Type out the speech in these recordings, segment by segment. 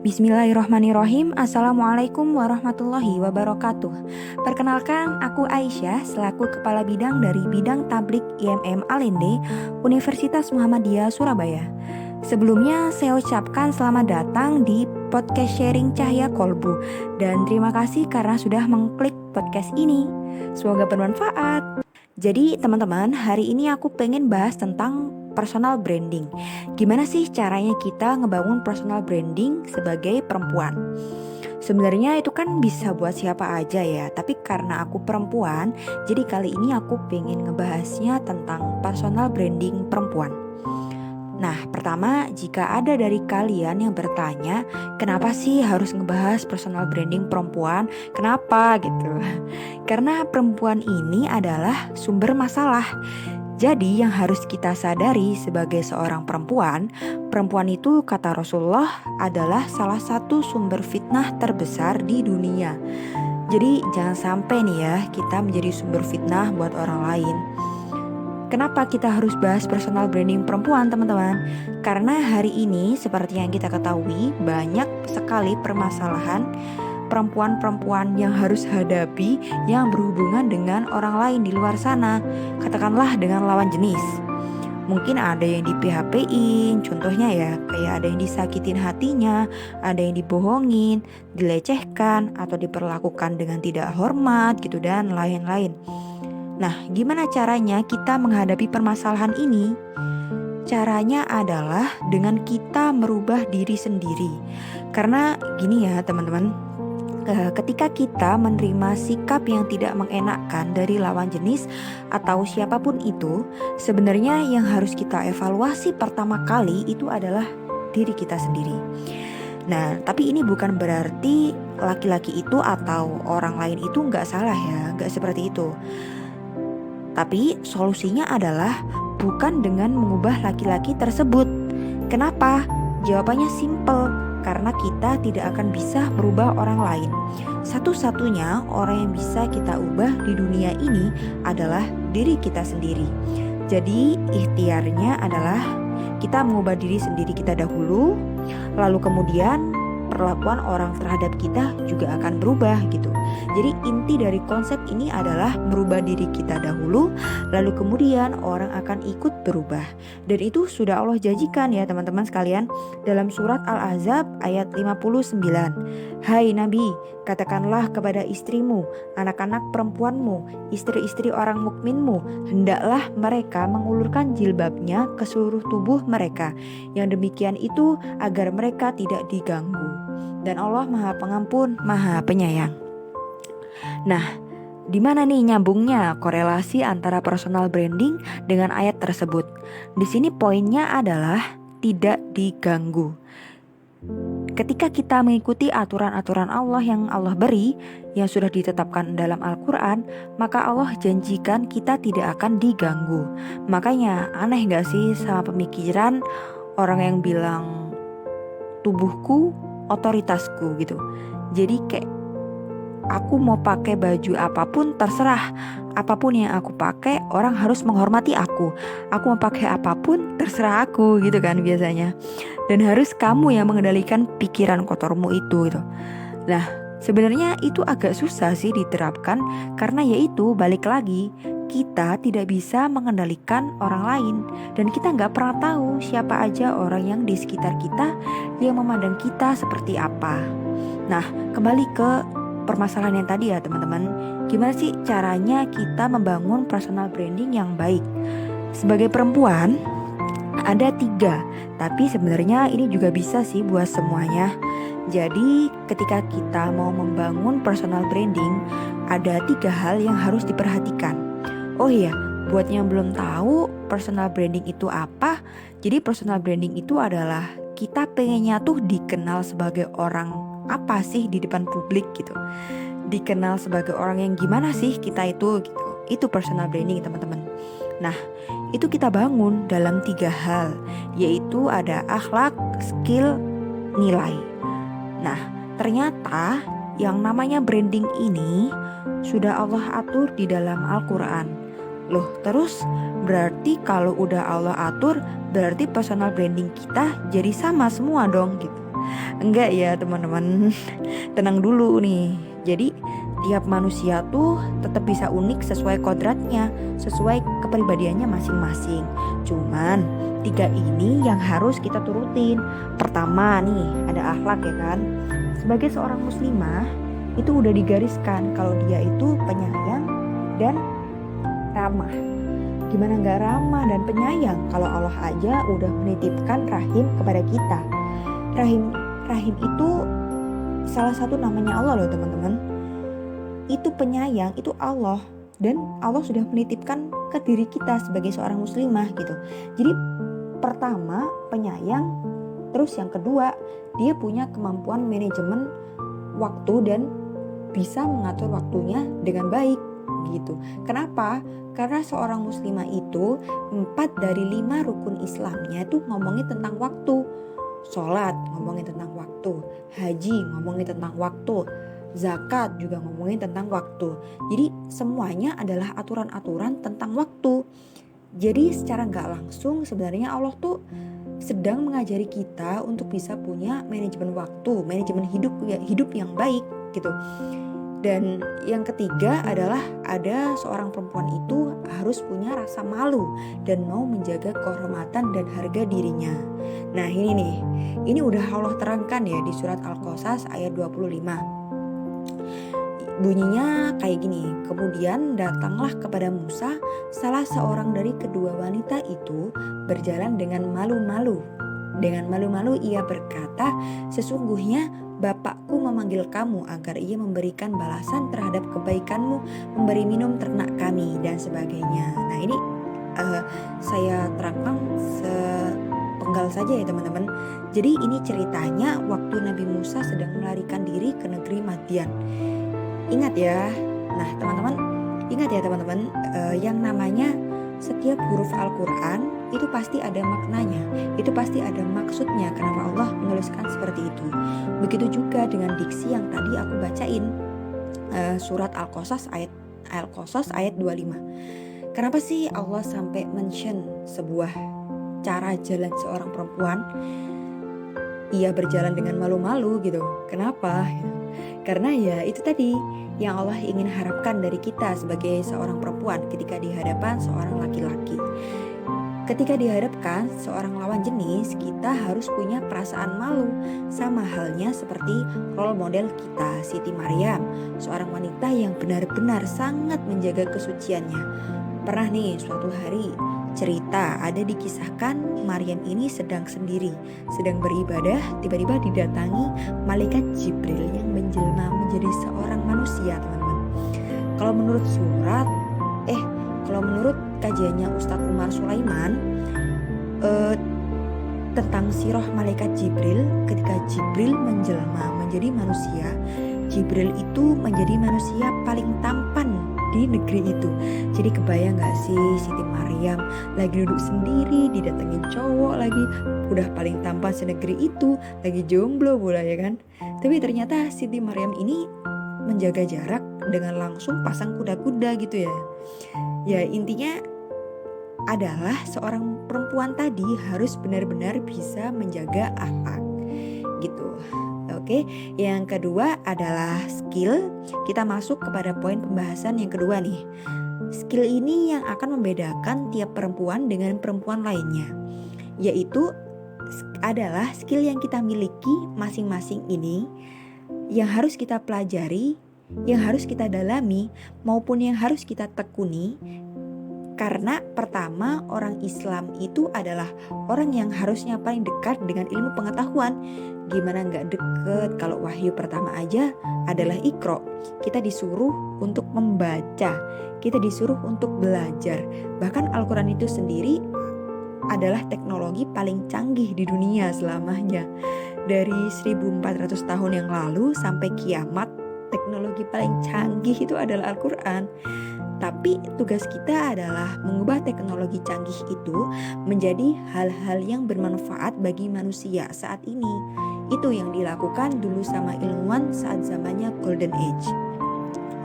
Bismillahirrohmanirrohim. Assalamualaikum warahmatullahi wabarakatuh. Perkenalkan, aku Aisyah selaku Kepala Bidang dari Bidang Tablik IMM Alende Universitas Muhammadiyah Surabaya. Sebelumnya saya ucapkan selamat datang di podcast sharing Cahaya Kolbu. Dan terima kasih karena sudah mengklik podcast ini. Semoga bermanfaat. Jadi teman-teman, hari ini aku pengen bahas tentang personal branding. Gimana sih caranya kita ngebangun personal branding sebagai perempuan? Sebenarnya itu kan bisa buat siapa aja ya, tapi karena aku perempuan, jadi kali ini aku pengen ngebahasnya tentang personal branding perempuan. Nah, pertama, jika ada dari kalian yang bertanya, kenapa sih harus ngebahas personal branding perempuan? Kenapa gitu? Karena perempuan ini adalah sumber masalah. Jadi yang harus kita sadari sebagai seorang perempuan itu kata Rasulullah adalah salah satu sumber fitnah terbesar di dunia. Jadi jangan sampai nih ya kita menjadi sumber fitnah buat orang lain. Kenapa kita harus bahas personal branding perempuan, teman-teman? Karena hari ini seperti yang kita ketahui banyak sekali permasalahan perempuan-perempuan yang harus hadapi yang berhubungan dengan orang lain di luar sana. Katakanlah dengan lawan jenis. Mungkin ada yang di PHP-in, contohnya ya, kayak ada yang disakitin hatinya, ada yang dibohongin, dilecehkan, atau diperlakukan dengan tidak hormat gitu dan lain-lain. Nah, gimana caranya kita menghadapi permasalahan ini? Caranya adalah dengan kita merubah diri sendiri. Karena gini ya teman-teman, ketika kita menerima sikap yang tidak mengenakan dari lawan jenis atau siapapun itu, sebenarnya yang harus kita evaluasi pertama kali itu adalah diri kita sendiri. Nah, tapi ini bukan berarti laki-laki itu atau orang lain itu nggak salah ya, nggak seperti itu. Tapi solusinya adalah bukan dengan mengubah laki-laki tersebut. Kenapa? Jawabannya simple. Karena kita tidak akan bisa merubah orang lain. Satu-satunya orang yang bisa kita ubah di dunia ini adalah diri kita sendiri. Jadi ikhtiarnya adalah kita mengubah diri sendiri kita dahulu, lalu kemudian perlakuan orang terhadap kita juga akan berubah gitu. Jadi inti dari konsep ini adalah merubah diri kita dahulu, lalu kemudian orang akan ikut berubah. Dan itu sudah Allah janjikan ya teman-teman sekalian dalam surat Al-Ahzab ayat 59. Hai Nabi, katakanlah kepada istrimu, anak-anak perempuanmu, istri-istri orang mukminmu, hendaklah mereka mengulurkan jilbabnya ke seluruh tubuh mereka. Yang demikian itu agar mereka tidak diganggu. Dan Allah Maha Pengampun, Maha Penyayang. Nah, di mana nih nyambungnya korelasi antara personal branding dengan ayat tersebut? Di sini poinnya adalah tidak diganggu. Ketika kita mengikuti aturan-aturan Allah yang Allah beri, yang sudah ditetapkan dalam Al-Quran, maka Allah janjikan kita tidak akan diganggu. Makanya aneh gak sih sama pemikiran orang yang bilang tubuhku otoritasku gitu. Jadi kayak aku mau pakai baju apapun terserah. Apapun yang aku pakai orang harus menghormati aku. Aku mau pakai apapun terserah aku gitu kan biasanya. Dan harus kamu yang mengendalikan pikiran kotormu itu gitu. Nah, sebenarnya itu agak susah sih diterapkan karena yaitu balik lagi kita tidak bisa mengendalikan orang lain dan kita nggak pernah tahu siapa aja orang yang di sekitar kita yang memandang kita seperti apa. Nah, kembali ke permasalahan yang tadi ya teman-teman, gimana sih caranya kita membangun personal branding yang baik? Sebagai perempuan ada 3, tapi sebenarnya ini juga bisa sih buat semuanya. Jadi ketika kita mau membangun personal branding, ada 3 hal yang harus diperhatikan. Oh iya, buat yang belum tahu personal branding itu apa, jadi personal branding itu adalah kita pengennya tuh dikenal sebagai orang apa sih di depan publik gitu. Dikenal sebagai orang yang gimana sih kita itu gitu. Itu personal branding teman-teman. Nah, itu kita bangun dalam 3 hal, yaitu ada akhlak, skill, nilai. Nah, ternyata yang namanya branding ini sudah Allah atur di dalam Al-Quran. Loh, terus berarti kalau udah Allah atur, berarti personal branding kita jadi sama semua dong gitu. Enggak ya teman-teman, tenang dulu nih. Jadi tiap manusia tuh tetap bisa unik sesuai kodratnya, sesuai kepribadiannya masing-masing. Cuman tiga ini yang harus kita turutin. Pertama nih, ada akhlak ya kan. Sebagai seorang muslimah, itu udah digariskan kalau dia itu penyayang dan ramah. Gimana gak ramah dan penyayang kalau Allah aja udah menitipkan rahim kepada kita. Rahim itu salah satu namanya Allah loh teman-teman. Itu penyayang, itu Allah. Dan Allah sudah menitipkan ke diri kita sebagai seorang muslimah gitu. Jadi pertama penyayang, terus yang kedua dia punya kemampuan manajemen waktu dan bisa mengatur waktunya dengan baik gitu. Kenapa? Karena seorang muslimah itu 4 dari 5 rukun Islamnya itu ngomongin tentang waktu. Sholat ngomongin tentang waktu, haji ngomongin tentang waktu, zakat juga ngomongin tentang waktu. Jadi semuanya adalah aturan-aturan tentang waktu. Jadi secara gak langsung sebenarnya Allah tuh sedang mengajari kita untuk bisa punya manajemen waktu, manajemen hidup yang baik gitu. Dan yang ketiga adalah ada seorang perempuan itu harus punya rasa malu dan mau menjaga kehormatan dan harga dirinya. Nah ini nih, ini udah Allah terangkan ya di surat Al-Qasas ayat 25. Bunyinya kayak gini, kemudian datanglah kepada Musa salah seorang dari kedua wanita itu berjalan dengan malu-malu. Dengan malu-malu ia berkata, sesungguhnya Bapakku memanggil kamu agar ia memberikan balasan terhadap kebaikanmu, memberi minum ternak kami dan sebagainya. Nah ini saya terangkan sepenggal saja ya teman-teman. Jadi ini ceritanya waktu Nabi Musa sedang melarikan diri ke negeri Madian. Ingat ya, nah teman-teman, ingat ya teman-teman, yang namanya setiap huruf Al-Quran itu pasti ada maknanya, itu pasti ada maksudnya kenapa Allah menuliskan seperti itu. Begitu juga dengan diksi yang tadi aku bacain, surat Al-Qasas ayat 25. Kenapa sih Allah sampai mention sebuah cara jalan seorang perempuan, ia berjalan dengan malu-malu gitu? Kenapa? Karena ya itu tadi yang Allah ingin harapkan dari kita sebagai seorang perempuan ketika di hadapan seorang laki-laki. Ketika dihadapkan seorang lawan jenis, kita harus punya perasaan malu. Sama halnya seperti role model kita, Siti Maryam, seorang wanita yang benar-benar sangat menjaga kesuciannya. Pernah nih suatu hari cerita ada dikisahkan Maryam ini sedang sendiri, sedang beribadah, tiba-tiba didatangi malaikat Jibril yang menjelma menjadi seorang manusia, teman-teman. Kalau menurut kajiannya Ustadz Umar Sulaiman tentang sirah malaikat Jibril, ketika Jibril menjelma menjadi manusia, Jibril itu menjadi manusia paling tampan di negeri itu. Jadi kebayang gak sih Siti Maryam lagi duduk sendiri, didatengin cowok lagi, udah paling tampan senegeri itu, lagi jomblo pula ya kan. Tapi ternyata Siti Maryam ini menjaga jarak dengan langsung pasang kuda-kuda gitu ya. Ya intinya adalah seorang perempuan tadi harus benar-benar bisa menjaga akhlak gitu. Oke, yang kedua adalah skill. Kita masuk kepada poin pembahasan yang kedua nih. Skill ini yang akan membedakan tiap perempuan dengan perempuan lainnya, yaitu adalah skill yang kita miliki masing-masing ini yang harus kita pelajari, yang harus kita dalami, maupun yang harus kita tekuni. Karena pertama, orang Islam itu adalah orang yang harusnya paling dekat dengan ilmu pengetahuan. Gimana gak deket kalau wahyu pertama aja adalah Iqra. Kita disuruh untuk membaca, kita disuruh untuk belajar. Bahkan Al-Quran itu sendiri adalah teknologi paling canggih di dunia selamanya. Dari 1400 tahun yang lalu sampai kiamat, teknologi paling canggih itu adalah Al-Quran. Tapi tugas kita adalah mengubah teknologi canggih itu menjadi hal-hal yang bermanfaat bagi manusia saat ini. Itu yang dilakukan dulu sama ilmuwan saat zamannya Golden Age.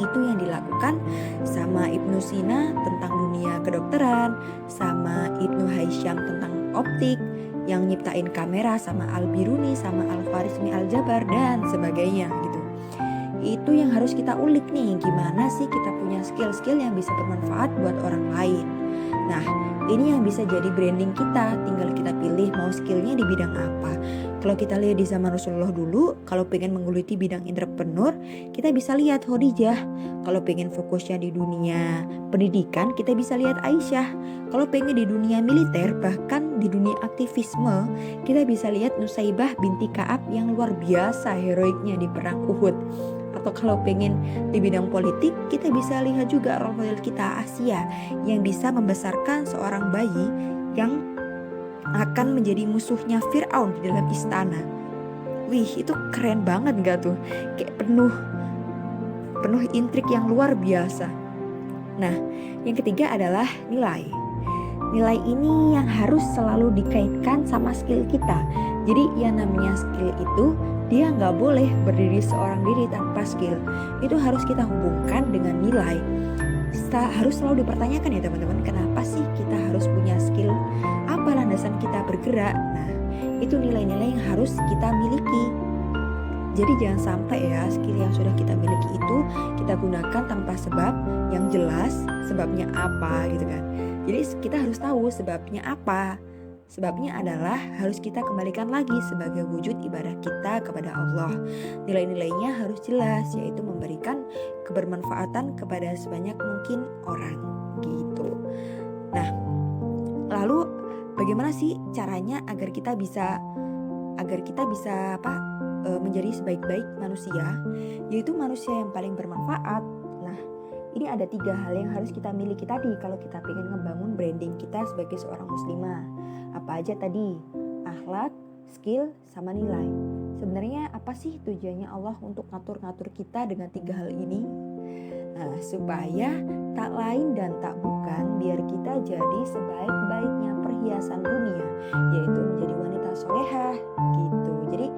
Itu yang dilakukan sama Ibnu Sina tentang dunia kedokteran, sama Ibnu Haisyam tentang optik. yang nyiptain kamera sama Al-Biruni sama Al-Khwarizmi Al-Jabar dan sebagainya gitu. Itu yang harus kita ulik nih, gimana sih kita punya skill-skill yang bisa bermanfaat buat orang lain. Nah, ini yang bisa jadi branding kita, tinggal kita pilih mau skillnya di bidang apa. Kalau kita lihat di zaman Rasulullah dulu, kalau pengen menggeluti bidang entrepreneur, kita bisa lihat Khadijah. Kalau pengen fokusnya di dunia pendidikan, kita bisa lihat Aisyah. Kalau pengen di dunia militer, bahkan di dunia aktivisme, kita bisa lihat Nusaibah binti Ka'ab yang luar biasa heroiknya di perang Uhud. Atau kalau pengen di bidang politik, kita bisa lihat juga role model kita Asia yang bisa membesarkan seorang bayi yang akan menjadi musuhnya Fir'aun di dalam istana. Wih, itu keren banget gak tuh? Kayak penuh intrik yang luar biasa. Nah, yang ketiga adalah nilai. Nilai ini yang harus selalu dikaitkan sama skill kita. Jadi yang namanya skill itu dia nggak boleh berdiri seorang diri tanpa skill. Itu harus kita hubungkan dengan nilai. Harus selalu dipertanyakan ya teman-teman, kenapa sih kita harus punya skill? Apa landasan kita bergerak? Nah, itu nilai-nilai yang harus kita miliki. Jadi jangan sampai ya skill yang sudah kita miliki itu kita gunakan tanpa sebab yang jelas, sebabnya apa gitu kan. Jadi kita harus tahu sebabnya apa. Sebabnya adalah harus kita kembalikan lagi sebagai wujud ibadah kita kepada Allah. Nilai-nilainya harus jelas, yaitu memberikan kebermanfaatan kepada sebanyak mungkin orang gitu. Nah, lalu bagaimana sih caranya agar kita bisa menjadi sebaik-baik manusia, yaitu manusia yang paling bermanfaat. Nah, ini ada 3 hal yang harus kita miliki tadi kalau kita pengen ngebangun branding kita sebagai seorang muslimah. Apa aja tadi? Akhlak, skill, sama nilai. Sebenarnya apa sih tujuannya Allah untuk ngatur-ngatur kita dengan 3 hal ini? Nah, supaya tak lain dan tak bukan biar kita jadi sebaik-baiknya perhiasan dunia, yaitu menjadi wanita solehah gitu. Jadi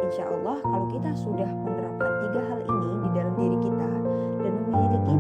insya Allah kalau kita sudah menerapkan 3 hal ini di dalam diri kita dan memiliki